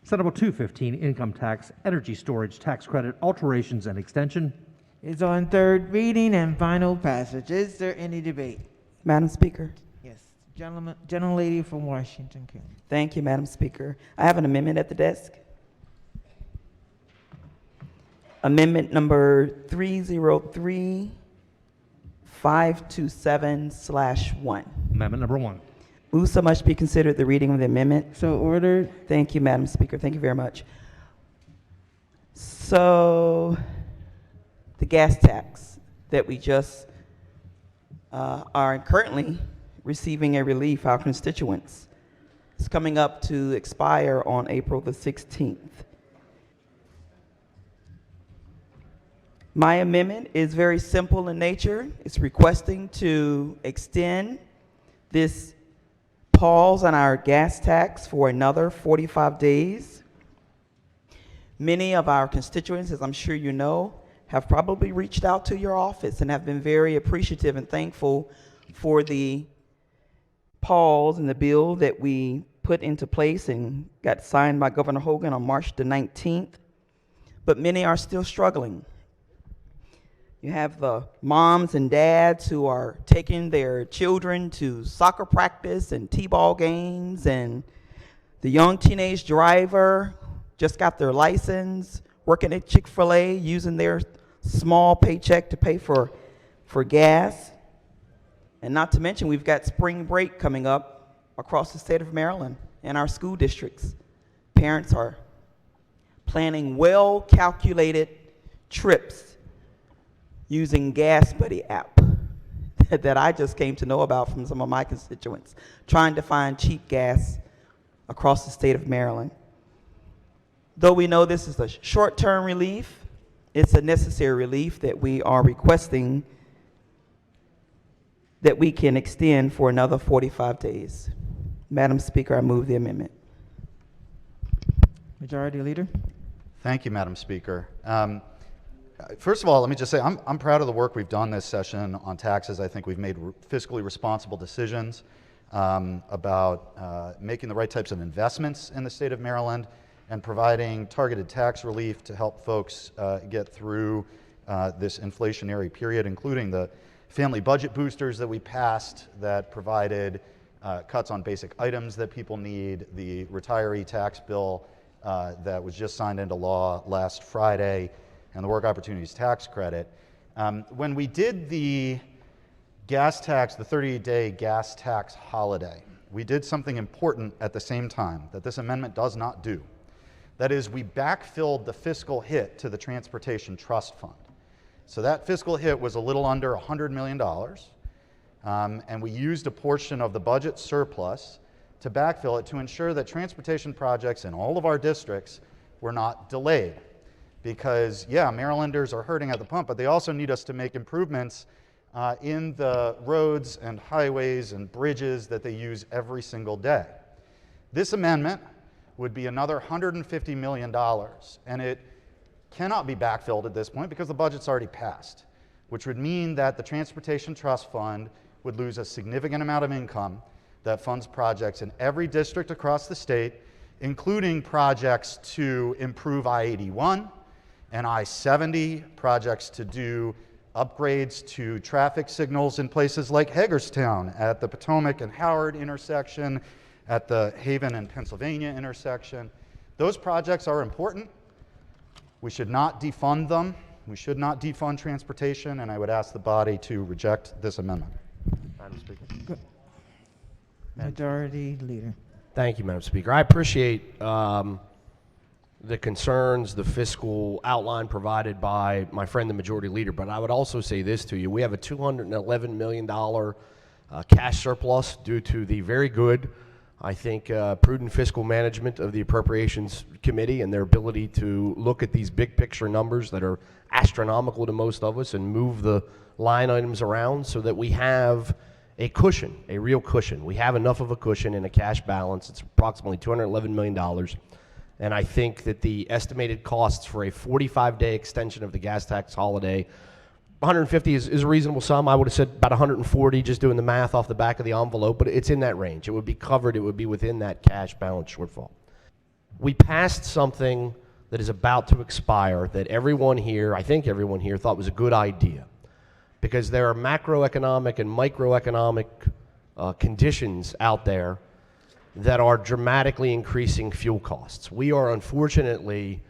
Senate Bill 215, Income Tax, Energy Storage Tax Credit, Alterations and Extension. It's on third reading and final passage. Is there any debate? Madam Speaker. Yes, gentlelady from Washington County. Thank you, Madam Speaker. I have an amendment at the desk. Amendment number 303527/1. Amendment number 1. Move so much be considered the reading of the amendment. So ordered. Thank you, Madam Speaker. Thank you very much. So, the gas tax that we just are currently receiving a relief, our constituents, is coming up to expire on April the 16th. My amendment is very simple in nature. It's requesting to extend this pause on our gas tax for another 45 days. Many of our constituents, as I'm sure you know, have probably reached out to your office and have been very appreciative and thankful for the pause in the bill that we put into place and got signed by Governor Hogan on March the 19th. But many are still struggling. You have the moms and dads who are taking their children to soccer practice and t-ball games, and the young teenage driver just got their license, working at Chick-fil-A, using their small paycheck to pay for gas. And not to mention, we've got spring break coming up across the state of Maryland in our school districts. Parents are planning well-calculated trips using Gas Buddy app that I just came to know about from some of my constituents, trying to find cheap gas across the state of Maryland. Though we know this is a short-term relief, it's a necessary relief that we are requesting that we can extend for another 45 days. Madam Speaker, I move the amendment. Majority Leader. Thank you, Madam Speaker. First of all, let me just say I'm proud of the work we've done this session on taxes. I think we've made fiscally responsible decisions about making the right types of investments in the state of Maryland and providing targeted tax relief to help folks get through this inflationary period, including the family budget boosters that we passed that provided cuts on basic items that people need, the retiree tax bill that was just signed into law last Friday, and the Work Opportunities Tax Credit. When we did the gas tax, the 30-day gas tax holiday, we did something important at the same time that this amendment does not do. That is, we backfilled the fiscal hit to the Transportation Trust Fund. So that fiscal hit was a little under $100 million, and we used a portion of the budget surplus to backfill it to ensure that transportation projects in all of our districts were not delayed. Because, yeah, Marylanders are hurting at the pump, but they also need us to make improvements in the roads and highways and bridges that they use every single day. This amendment would be another $150 million, and it cannot be backfilled at this point because the budget's already passed, which would mean that the Transportation Trust Fund would lose a significant amount of income that funds projects in every district across the state, including projects to improve I-81, and I-70, projects to do upgrades to traffic signals in places like Hagerstown at the Potomac and Howard intersection, at the Haven and Pennsylvania intersection. Those projects are important. We should not defund them. We should not defund transportation, and I would ask the body to reject this amendment. Madam Speaker. Majority Leader. Thank you, Madam Speaker. I appreciate the concerns, the fiscal outline provided by my friend, the Majority Leader, but I would also say this to you. We have a $211 million cash surplus due to the very good, I think, prudent fiscal management of the Appropriations Committee and their ability to look at these big picture numbers that are astronomical to most of us and move the line items around so that we have a cushion, a real cushion. We have enough of a cushion in a cash balance. It's approximately $211 million. And I think that the estimated costs for a 45-day extension of the gas tax holiday, 150 is a reasonable sum. I would have said about 140, just doing the math off the back of the envelope, but it's in that range. It would be covered. It would be within that cash balance shortfall. We passed something that is about to expire that everyone here, I think everyone here, thought was a good idea, because there are macroeconomic and microeconomic conditions out there that are dramatically increasing fuel costs. We are unfortunately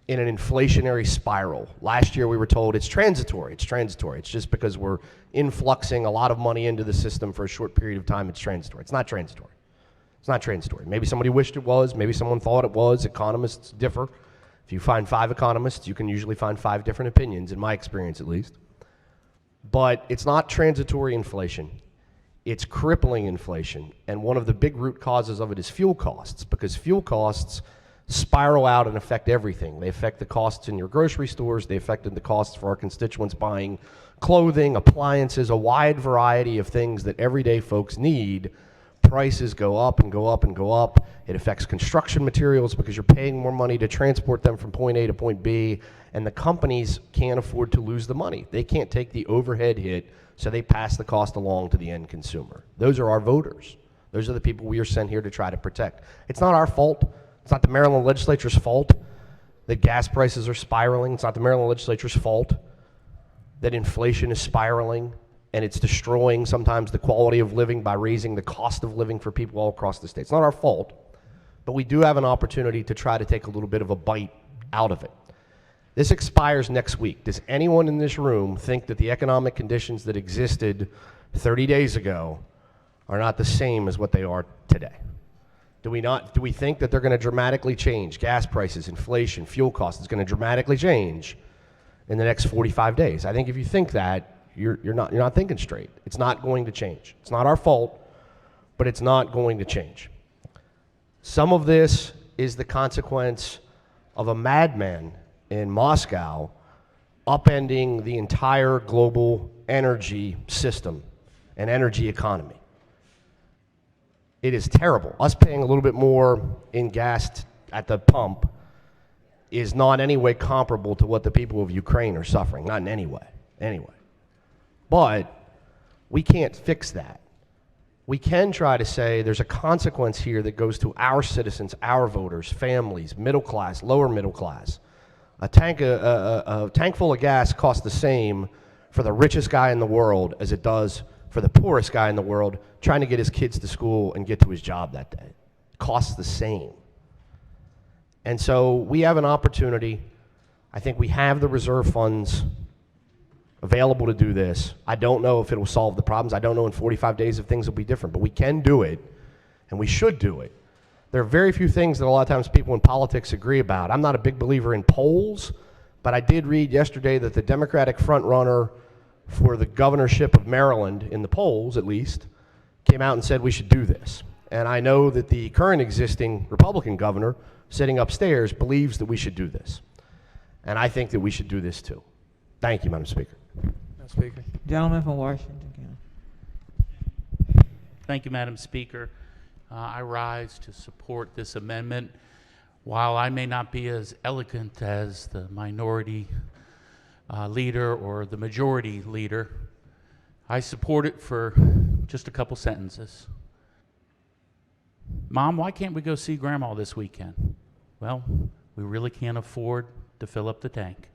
in an inflationary spiral. Last year we were told it's transitory. It's just because we're influxing a lot of money into the system for a short period of time, it's transitory. It's not transitory. It's not transitory. Maybe somebody wished it was, maybe someone thought it was. Economists differ. If you find 5 economists, you can usually find 5 different opinions, in my experience at least. But it's not transitory inflation. It's crippling inflation. And one of the big root causes of it is fuel costs, because fuel costs spiral out and affect everything. They affect the costs in your grocery stores. They affected the costs for our constituents buying clothing, appliances, a wide variety of things that everyday folks need. Prices go up and go up and go up. It affects construction materials because you're paying more money to transport them from point A to point B, and the companies can't afford to lose the money. They can't take the overhead hit, so they pass the cost along to the end consumer. Those are our voters. Those are the people we are sent here to try to protect. It's not our fault. It's not the Maryland legislature's fault that gas prices are spiraling. It's not the Maryland legislature's fault that inflation is spiraling and it's destroying sometimes the quality of living by raising the cost of living for people all across the state. It's not our fault, but we do have an opportunity to try to take a little bit of a bite out of it. This expires next week. Does anyone in this room think that the economic conditions that existed 30 days ago are not the same as what they are today? Do we think that they're going to dramatically change? Gas prices, inflation, fuel costs is going to dramatically change in the next 45 days. I think if you think that, you're not thinking straight. It's not going to change. It's not our fault, but it's not going to change. Some of this is the consequence of a madman in Moscow upending the entire global energy system and energy economy. It is terrible. Us paying a little bit more in gas at the pump is not in any way comparable to what the people of Ukraine are suffering. Not in any way. Anyway. But we can't fix that. We can try to say there's a consequence here that goes to our citizens, our voters, families, middle class, lower middle class. A tank full of gas costs the same for the richest guy in the world as it does for the poorest guy in the world trying to get his kids to school and get to his job that day. It costs the same. And so we have an opportunity. I think we have the reserve funds available to do this. I don't know if it will solve the problems. I don't know in 45 days if things will be different, but we can do it, and we should do it. There are very few things that a lot of times people in politics agree about. I'm not a big believer in polls, but I did read yesterday that the Democratic frontrunner for the governorship of Maryland, in the polls at least, came out and said we should do this. And I know that the current existing Republican governor sitting upstairs believes that we should do this. And I think that we should do this too. Thank you, Madam Speaker. Madam Speaker. Gentleman from Washington County. Thank you, Madam Speaker. I rise to support this amendment. While I may not be as eloquent as the minority leader or the majority leader, I support it for just a couple sentences. Mom, why can't we go see Grandma this weekend? Well, we really can't afford to fill up the tank.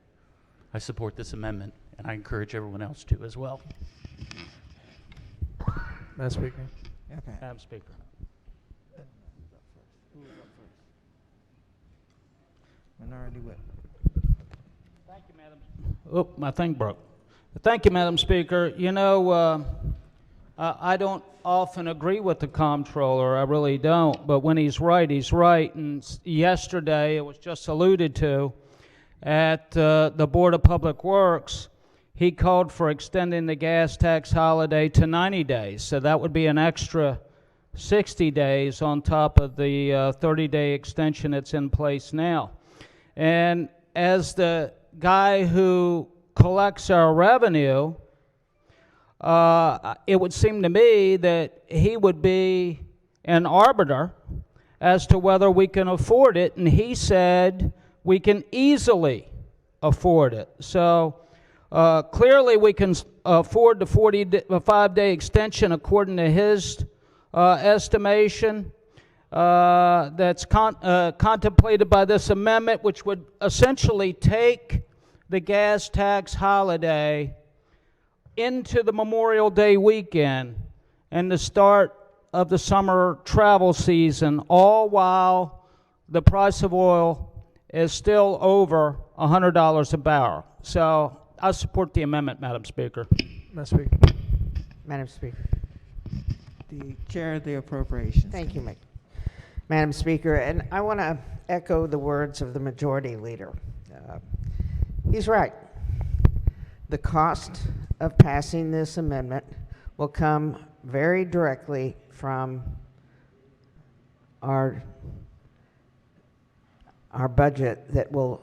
I support this amendment, and I encourage everyone else to as well. Madam Speaker. Okay. Madam Speaker. Minority Whip. Thank you, Madam. Oh, my thing broke. Thank you, Madam Speaker. You know, I don't often agree with the comptroller. I really don't. But when he's right, he's right. And yesterday, it was just alluded to, at the Board of Public Works, he called for extending the gas tax holiday to 90 days. So that would be an extra 60 days on top of the 30-day extension that's in place now. And as the guy who collects our revenue, it would seem to me that he would be an arbiter as to whether we can afford it, and he said we can easily afford it. So clearly we can afford the 45-day extension according to his estimation. that's contemplated by this amendment, which would essentially take the gas tax holiday into the Memorial Day weekend and the start of the summer travel season, all while the price of oil is still over $100 a barrel. So I support the amendment, Madam Speaker. Madam Speaker. Madam Speaker. The Chair of the Appropriations. Thank you, Madam Speaker. And I want to echo the words of the Majority Leader. He's right. The cost of passing this amendment will come very directly from our budget that will,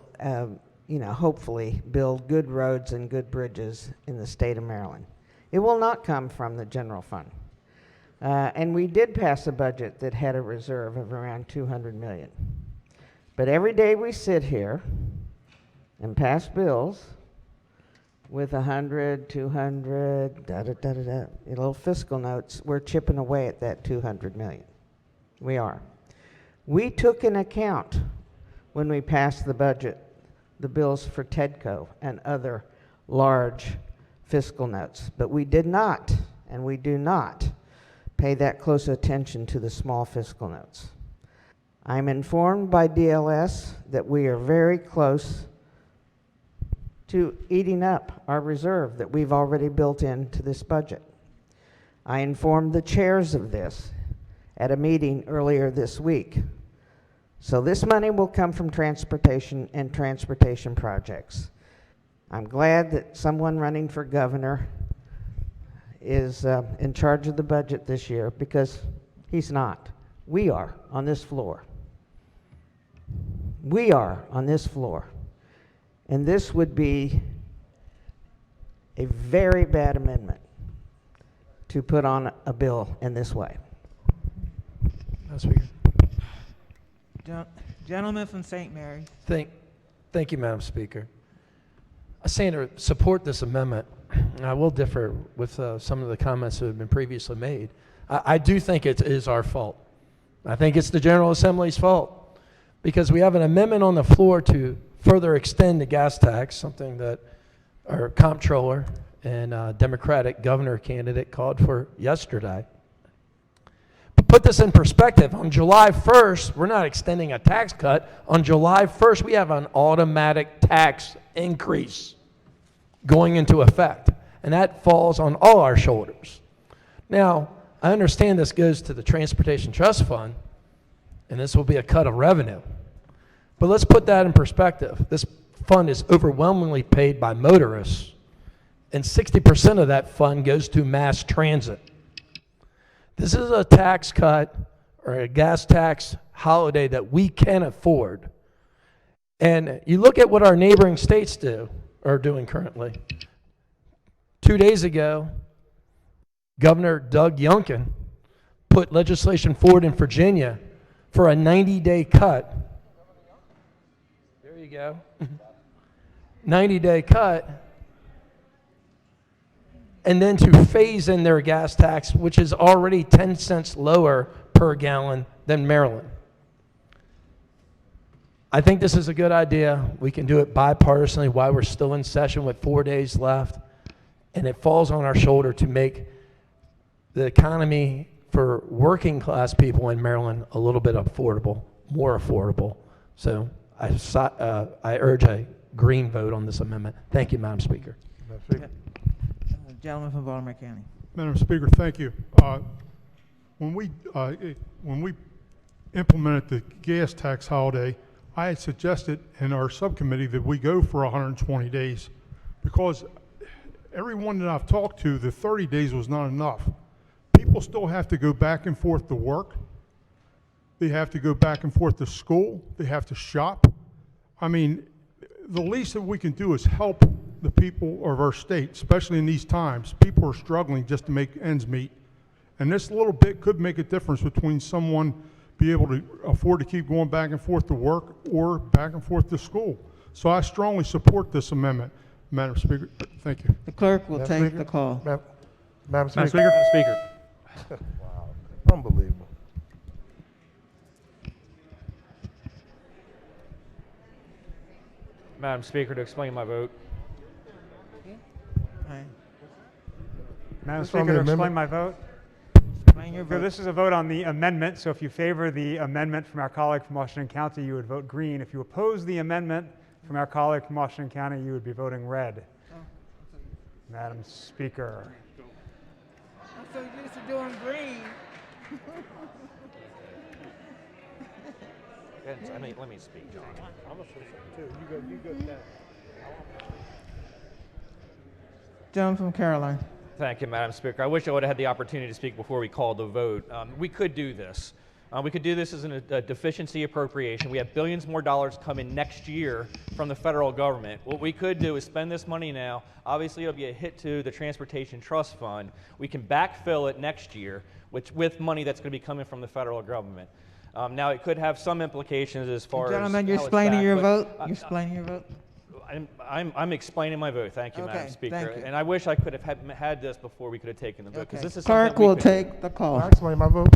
hopefully build good roads and good bridges in the state of Maryland. It will not come from the general fund. And we did pass a budget that had a reserve of around $200 million. But every day we sit here and pass bills with 100, 200, little fiscal notes, we're chipping away at that $200 million. We are. We took into account when we passed the budget, the bills for TEDCO and other large fiscal notes. But we did not, and we do not, pay that close attention to the small fiscal notes. I'm informed by DLS that we are very close to eating up our reserve that we've already built into this budget. I informed the chairs of this at a meeting earlier this week. So this money will come from transportation and transportation projects. I'm glad that someone running for governor is in charge of the budget this year, because he's not. We are on this floor. We are on this floor. And this would be a very bad amendment to put on a bill in this way. Madam Speaker. Gentleman from St. Mary. Thank you, Madam Speaker. I say to support this amendment. I will differ with some of the comments that have been previously made. I do think it is our fault. I think it's the General Assembly's fault, because we have an amendment on the floor to further extend the gas tax, something that our comptroller and Democratic governor candidate called for yesterday. But put this in perspective, on July 1st, we're not extending a tax cut. On July 1st, we have an automatic tax increase going into effect, and that falls on all our shoulders. Now, I understand this goes to the Transportation Trust Fund, and this will be a cut of revenue. But let's put that in perspective. This fund is overwhelmingly paid by motorists, and 60% of that fund goes to mass transit. This is a tax cut or a gas tax holiday that we can afford. And you look at what our neighboring states are doing currently. 2 days ago, Governor Doug Youngkin put legislation forward in Virginia for a 90-day cut. There you go. 90-day cut. And then to phase in their gas tax, which is already 10 cents lower per gallon than Maryland. I think this is a good idea. We can do it bipartisanly while we're still in session with 4 days left. And it falls on our shoulder to make the economy for working class people in Maryland a little bit affordable, more affordable. So I urge a green vote on this amendment. Thank you, Madam Speaker. Gentleman from Baltimore County. Madam Speaker, thank you. When we implemented the gas tax holiday, I had suggested in our subcommittee that we go for 120 days, because everyone that I've talked to, the 30 days was not enough. People still have to go back and forth to work. They have to go back and forth to school. They have to shop. I mean, the least that we can do is help the people of our state, especially in these times. People are struggling just to make ends meet. And this little bit could make a difference between someone be able to afford to keep going back and forth to work or back and forth to school. So I strongly support this amendment, Madam Speaker. Thank you. The clerk will take the call. Madam Speaker. Wow. Unbelievable. Madam Speaker, to explain my vote. All right. Madam This on Speaker, the to explain amendment? my vote. Explain your So vote. this is a vote on the amendment, so if you favor the amendment from our colleague from Washington County, you would vote green. If you oppose the amendment from our colleague from Washington County, you would be voting red. Madam Speaker. I'm so used to doing green. Let me speak, John. John from Caroline. Thank you, Madam Speaker. I wish I would have had the opportunity to speak before we called the vote. We could do this. We could do this as a deficiency appropriation. We have billions more dollars coming next year from the federal government. What we could do is spend this money now. Obviously, it'll be a hit to the Transportation Trust Fund. We can backfill it next year with money that's going to be coming from the federal government. Now, it could have some implications as far Gentlemen, as you're how it's explaining back, your but, vote? You're explaining your vote? I'm explaining my vote. Thank you, Okay, Madam Speaker. thank you. And I wish I could have had this before we could have taken the vote, because Okay. this is Clerk something we will could do. take the call. I explain my vote.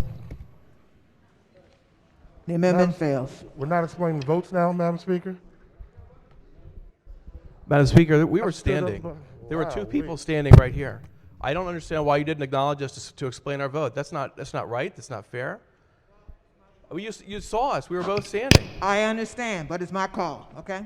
The amendment fails. We're not explaining the votes now, Madam Speaker? Madam Speaker, we were stood up, standing. but- There were two wow, people wait. standing right here. I don't understand why you didn't acknowledge us to explain our vote. That's not right. That's not fair. You saw us. We were both standing. I understand, but it's my call, okay?